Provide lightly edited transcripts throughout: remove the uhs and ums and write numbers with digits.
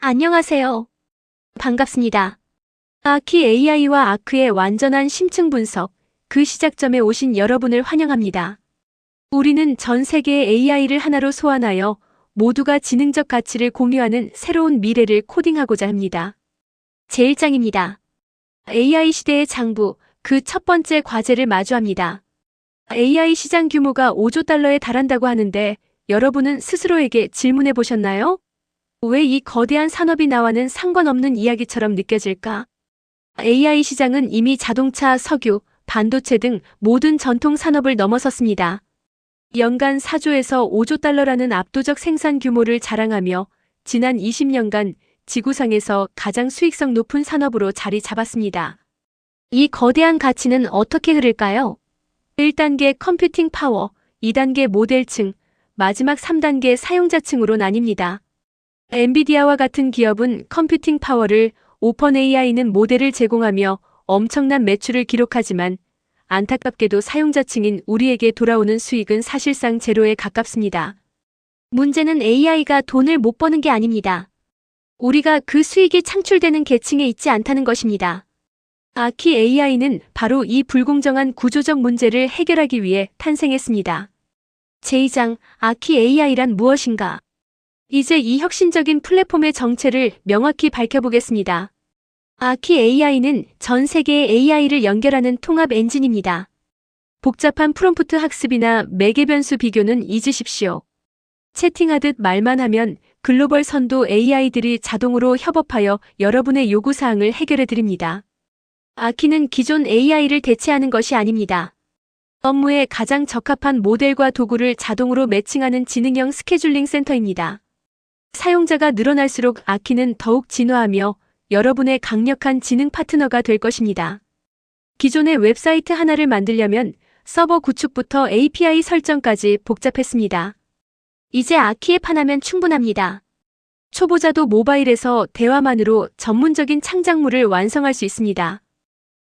안녕하세요. 반갑습니다. 아키 AI와 아크의 완전한 심층 분석, 그 시작점에 오신 여러분을 환영합니다. 우리는 전 세계의 AI를 하나로 소환하여 모두가 지능적 가치를 공유하는 새로운 미래를 코딩하고자 합니다. 제1장입니다. AI 시대의 장부, 그 첫 번째 과제를 마주합니다. AI 시장 규모가 5조 달러에 달한다고 하는데 여러분은 스스로에게 질문해 보셨나요? 왜 이 거대한 산업이 나와는 상관없는 이야기처럼 느껴질까? AI 시장은 이미 자동차, 석유, 반도체 등 모든 전통 산업을 넘어섰습니다. 연간 4조에서 5조 달러라는 압도적 생산 규모를 자랑하며 지난 20년간 지구상에서 가장 수익성 높은 산업으로 자리 잡았습니다. 이 거대한 가치는 어떻게 흐를까요? 1단계 컴퓨팅 파워, 2단계 모델층, 마지막 3단계 사용자층으로 나뉩니다. 엔비디아와 같은 기업은 컴퓨팅 파워를, 오픈 AI는 모델을 제공하며 엄청난 매출을 기록하지만 안타깝게도 사용자층인 우리에게 돌아오는 수익은 사실상 제로에 가깝습니다. 문제는 AI가 돈을 못 버는 게 아닙니다. 우리가 그 수익이 창출되는 계층에 있지 않다는 것입니다. 아키 AI는 바로 이 불공정한 구조적 문제를 해결하기 위해 탄생했습니다. 제2장, 아키 AI란 무엇인가? 이제 이 혁신적인 플랫폼의 정체를 명확히 밝혀보겠습니다. 아키 AI는 전 세계의 AI를 연결하는 통합 엔진입니다. 복잡한 프롬프트 학습이나 매개 변수 비교는 잊으십시오. 채팅하듯 말만 하면 글로벌 선도 AI들이 자동으로 협업하여 여러분의 요구사항을 해결해드립니다. 아키는 기존 AI를 대체하는 것이 아닙니다. 업무에 가장 적합한 모델과 도구를 자동으로 매칭하는 지능형 스케줄링 센터입니다. 사용자가 늘어날수록 아키는 더욱 진화하며 여러분의 강력한 지능 파트너가 될 것입니다. 기존의 웹사이트 하나를 만들려면 서버 구축부터 API 설정까지 복잡했습니다. 이제 아키 앱 하나면 충분합니다. 초보자도 모바일에서 대화만으로 전문적인 창작물을 완성할 수 있습니다.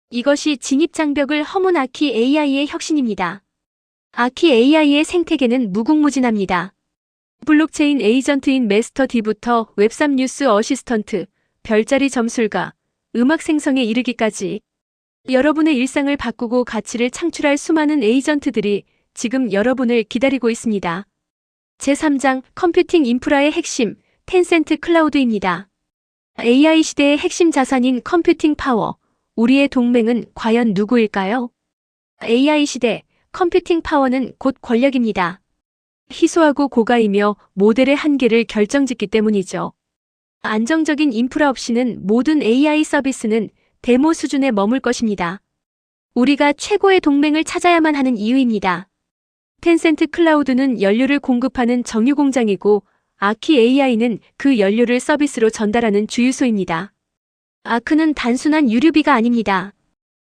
이것이 진입장벽을 허문 아키 AI의 혁신입니다. 아키 AI의 생태계는 무궁무진합니다. 블록체인 에이전트인 마스터D부터 웹3 뉴스 어시스턴트, 별자리 점술가, 음악 생성에 이르기까지 여러분의 일상을 바꾸고 가치를 창출할 수많은 에이전트들이 지금 여러분을 기다리고 있습니다. 제3장 컴퓨팅 인프라의 핵심, 텐센트 클라우드입니다. AI 시대의 핵심 자산인 컴퓨팅 파워, 우리의 동맹은 과연 누구일까요? AI 시대, 컴퓨팅 파워는 곧 권력입니다. 희소하고 고가이며 모델의 한계를 결정짓기 때문이죠. 안정적인 인프라 없이는 모든 AI 서비스는 데모 수준에 머물 것입니다. 우리가 최고의 동맹을 찾아야만 하는 이유입니다. 텐센트 클라우드는 연료를 공급하는 정유 공장이고 아키 AI는 그 연료를 서비스로 전달하는 주유소입니다. 아크는 단순한 유류비가 아닙니다.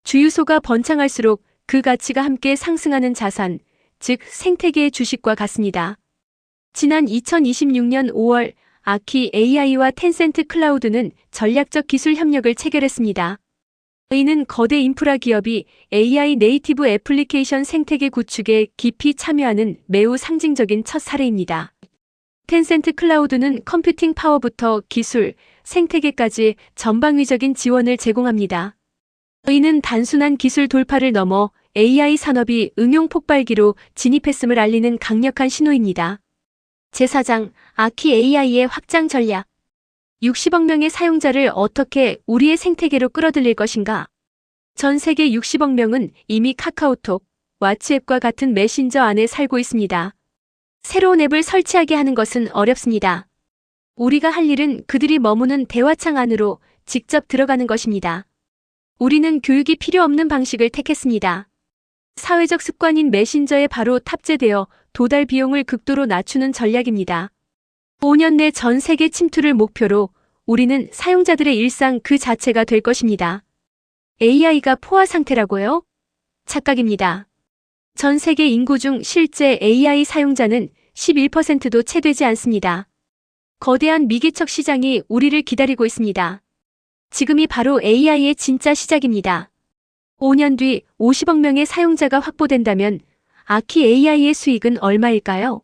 주유소가 번창할수록 그 가치가 함께 상승하는 자산, 즉 생태계의 주식과 같습니다. 지난 2026년 5월 아키 AI와 텐센트 클라우드는 전략적 기술 협력을 체결했습니다. 이는 거대 인프라 기업이 AI 네이티브 애플리케이션 생태계 구축에 깊이 참여하는 매우 상징적인 첫 사례입니다. 텐센트 클라우드는 컴퓨팅 파워부터 기술, 생태계까지 전방위적인 지원을 제공합니다. 이는 단순한 기술 돌파를 넘어 AI 산업이 응용 폭발기로 진입했음을 알리는 강력한 신호입니다. 제4장 아키 AI의 확장 전략. 60억 명의 사용자를 어떻게 우리의 생태계로 끌어들일 것인가? 전 세계 60억 명은 이미 카카오톡, 왓츠앱과 같은 메신저 안에 살고 있습니다. 새로운 앱을 설치하게 하는 것은 어렵습니다. 우리가 할 일은 그들이 머무는 대화창 안으로 직접 들어가는 것입니다. 우리는 교육이 필요 없는 방식을 택했습니다. 사회적 습관인 메신저에 바로 탑재되어 도달 비용을 극도로 낮추는 전략입니다. 5년 내 전 세계 침투를 목표로 우리는 사용자들의 일상 그 자체가 될 것입니다. AI가 포화 상태라고요? 착각입니다. 전 세계 인구 중 실제 AI 사용자는 11%도 채 되지 않습니다. 거대한 미개척 시장이 우리를 기다리고 있습니다. 지금이 바로 AI의 진짜 시작입니다. 5년 뒤 50억 명의 사용자가 확보된다면 아키 AI의 수익은 얼마일까요?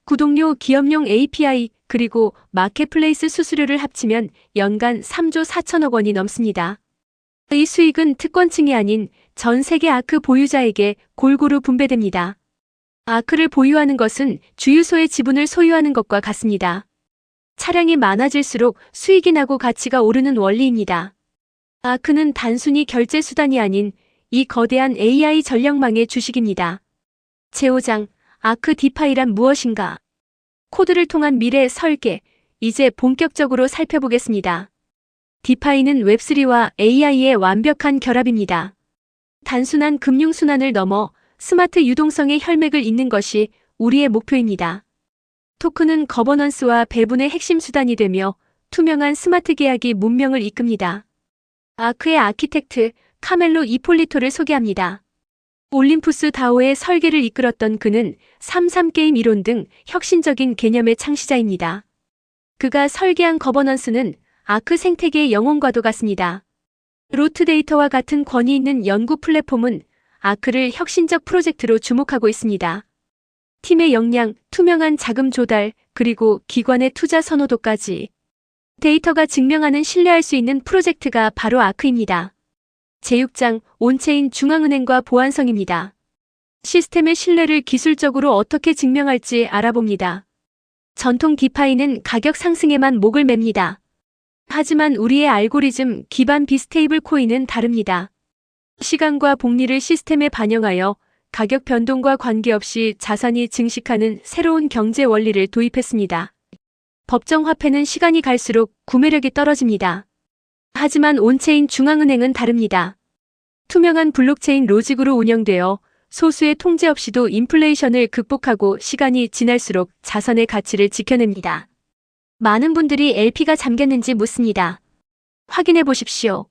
구독료, 기업용 API, 그리고 마켓플레이스 수수료를 합치면 연간 3조 4천억 원이 넘습니다. 이 수익은 특권층이 아닌 전 세계 아크 보유자에게 골고루 분배됩니다. 아크를 보유하는 것은 주유소의 지분을 소유하는 것과 같습니다. 차량이 많아질수록 수익이 나고 가치가 오르는 원리입니다. 아크는 단순히 결제 수단이 아닌 이 거대한 AI 전력망의 주식입니다. 제5장, 아크 디파이란 무엇인가? 코드를 통한 미래 설계, 이제 본격적으로 살펴보겠습니다. 디파이는 웹3와 AI의 완벽한 결합입니다. 단순한 금융순환을 넘어 스마트 유동성의 혈맥을 잇는 것이 우리의 목표입니다. 토큰은 거버넌스와 배분의 핵심 수단이 되며 투명한 스마트 계약이 문명을 이끕니다. 아크의 아키텍트 카멜로 이폴리토를 소개합니다. 올림푸스 다오의 설계를 이끌었던 그는 33게임 이론 등 혁신적인 개념의 창시자입니다. 그가 설계한 거버넌스는 아크 생태계의 영혼과도 같습니다. 로트 데이터와 같은 권위 있는 연구 플랫폼은 아크를 혁신적 프로젝트로 주목하고 있습니다. 팀의 역량, 투명한 자금 조달, 그리고 기관의 투자 선호도까지 데이터가 증명하는 신뢰할 수 있는 프로젝트가 바로 아크입니다. 제6장, 온체인 중앙은행과 보안성입니다. 시스템의 신뢰를 기술적으로 어떻게 증명할지 알아봅니다. 전통 디파이는 가격 상승에만 목을 맵니다. 하지만 우리의 알고리즘 기반 비스테이블 코인은 다릅니다. 시간과 복리를 시스템에 반영하여 가격 변동과 관계없이 자산이 증식하는 새로운 경제 원리를 도입했습니다. 법정 화폐는 시간이 갈수록 구매력이 떨어집니다. 하지만 온체인 중앙은행은 다릅니다. 투명한 블록체인 로직으로 운영되어 소수의 통제 없이도 인플레이션을 극복하고 시간이 지날수록 자산의 가치를 지켜냅니다. 많은 분들이 LP가 잠겼는지 묻습니다. 확인해 보십시오.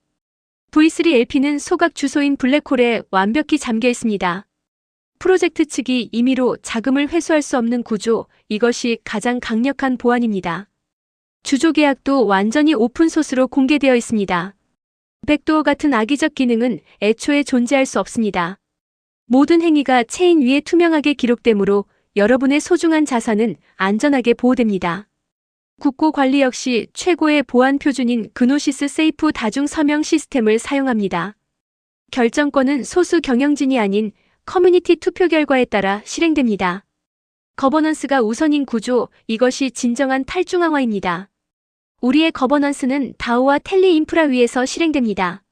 V3LP는 소각 주소인 블랙홀에 완벽히 잠겨 있습니다. 프로젝트 측이 임의로 자금을 회수할 수 없는 구조, 이것이 가장 강력한 보안입니다. 주조 계약도 완전히 오픈소스로 공개되어 있습니다. 백도어 같은 악의적 기능은 애초에 존재할 수 없습니다. 모든 행위가 체인 위에 투명하게 기록되므로 여러분의 소중한 자산은 안전하게 보호됩니다. 국고 관리 역시 최고의 보안 표준인 그노시스 세이프 다중 서명 시스템을 사용합니다. 결정권은 소수 경영진이 아닌 커뮤니티 투표 결과에 따라 실행됩니다. 거버넌스가 우선인 구조, 이것이 진정한 탈중앙화입니다. 우리의 거버넌스는 다오와 텔리 인프라 위에서 실행됩니다.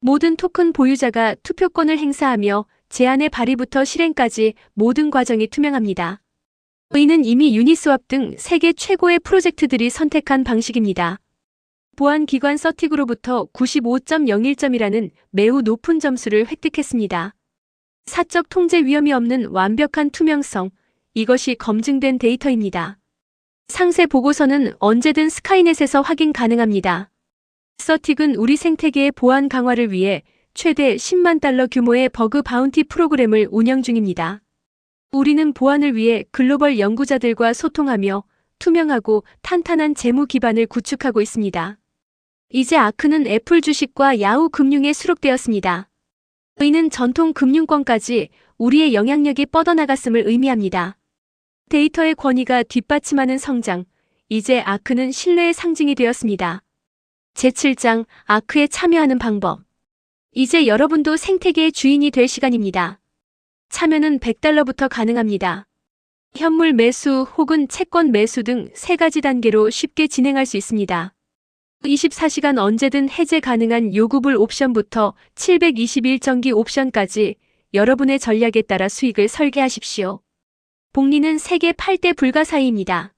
모든 토큰 보유자가 투표권을 행사하며 제안의 발의부터 실행까지 모든 과정이 투명합니다. 이는 이미 유니스왑 등 세계 최고의 프로젝트들이 선택한 방식입니다. 보안기관 서틱으로부터 95.01점이라는 매우 높은 점수를 획득했습니다. 사적 통제 위험이 없는 완벽한 투명성, 이것이 검증된 데이터입니다. 상세 보고서는 언제든 스카이넷에서 확인 가능합니다. 서틱은 우리 생태계의 보안 강화를 위해 최대 10만 달러 규모의 버그 바운티 프로그램을 운영 중입니다. 우리는 보안을 위해 글로벌 연구자들과 소통하며 투명하고 탄탄한 재무 기반을 구축하고 있습니다. 이제 아크는 애플 주식과 야후 금융에 수록되었습니다. 이는 전통 금융권까지 우리의 영향력이 뻗어나갔음을 의미합니다. 데이터의 권위가 뒷받침하는 성장, 이제 아크는 신뢰의 상징이 되었습니다. 제7장, 아크에 참여하는 방법. 이제 여러분도 생태계의 주인이 될 시간입니다. 참여는 $100부터 가능합니다. 현물 매수 혹은 채권 매수 등 3가지 단계로 쉽게 진행할 수 있습니다. 24시간 언제든 해제 가능한 요구불 옵션부터 721정기 옵션까지 여러분의 전략에 따라 수익을 설계하십시오. 복리는 세계 8대 불가사의입니다.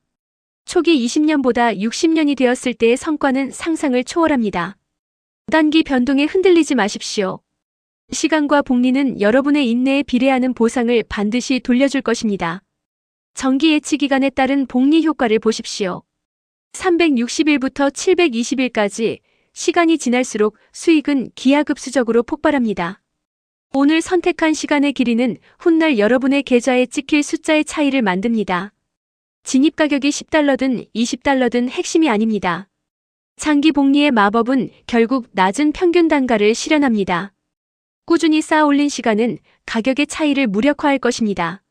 초기 20년보다 60년이 되었을 때의 성과는 상상을 초월합니다. 단기 변동에 흔들리지 마십시오. 시간과 복리는 여러분의 인내에 비례하는 보상을 반드시 돌려줄 것입니다. 정기 예치 기간에 따른 복리 효과를 보십시오. 360일부터 720일까지 시간이 지날수록 수익은 기하급수적으로 폭발합니다. 오늘 선택한 시간의 길이는 훗날 여러분의 계좌에 찍힐 숫자의 차이를 만듭니다. 진입 가격이 $10든 $20든 핵심이 아닙니다. 장기 복리의 마법은 결국 낮은 평균 단가를 실현합니다. 꾸준히 쌓아올린 시간은 가격의 차이를 무력화할 것입니다.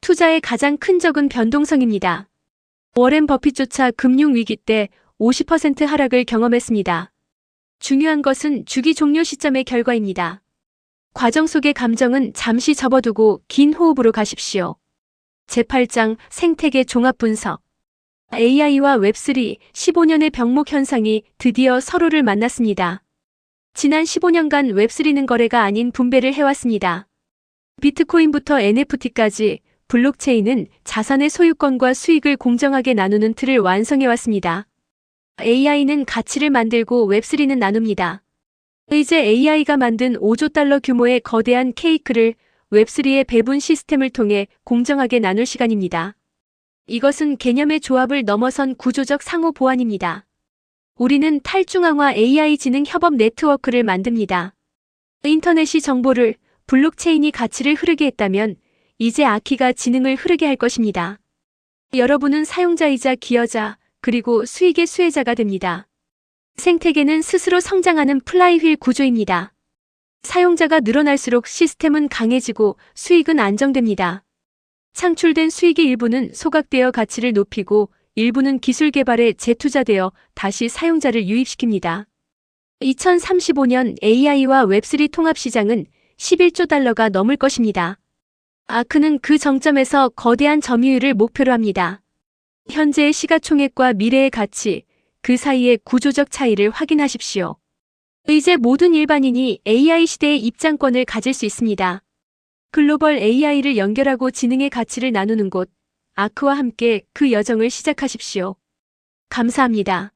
투자의 가장 큰 적은 변동성입니다. 워렌 버핏조차 금융위기 때 50% 하락을 경험했습니다. 중요한 것은 주기 종료 시점의 결과입니다. 과정 속의 감정은 잠시 접어두고 긴 호흡으로 가십시오. 제8장 생태계 종합 분석. AI와 웹3 15년의 병목 현상이 드디어 서로를 만났습니다. 지난 15년간 웹3는 거래가 아닌 분배를 해왔습니다. 비트코인부터 NFT까지 블록체인은 자산의 소유권과 수익을 공정하게 나누는 틀을 완성해왔습니다. AI는 가치를 만들고 웹3는 나눕니다. 이제 AI가 만든 5조 달러 규모의 거대한 케이크를 웹3의 배분 시스템을 통해 공정하게 나눌 시간입니다. 이것은 개념의 조합을 넘어선 구조적 상호 보완입니다. 우리는 탈중앙화 AI 지능 협업 네트워크를 만듭니다. 인터넷이 정보를, 블록체인이 가치를 흐르게 했다면 이제 아키가 지능을 흐르게 할 것입니다. 여러분은 사용자이자 기여자, 그리고 수익의 수혜자가 됩니다. 생태계는 스스로 성장하는 플라이휠 구조입니다. 사용자가 늘어날수록 시스템은 강해지고 수익은 안정됩니다. 창출된 수익의 일부는 소각되어 가치를 높이고 일부는 기술 개발에 재투자되어 다시 사용자를 유입시킵니다. 2035년 AI와 웹3 통합 시장은 11조 달러가 넘을 것입니다. 아크는 그 정점에서 거대한 점유율을 목표로 합니다. 현재의 시가총액과 미래의 가치, 그 사이의 구조적 차이를 확인하십시오. 이제 모든 일반인이 AI 시대의 입장권을 가질 수 있습니다. 글로벌 AI를 연결하고 지능의 가치를 나누는 곳, 아크와 함께 그 여정을 시작하십시오. 감사합니다.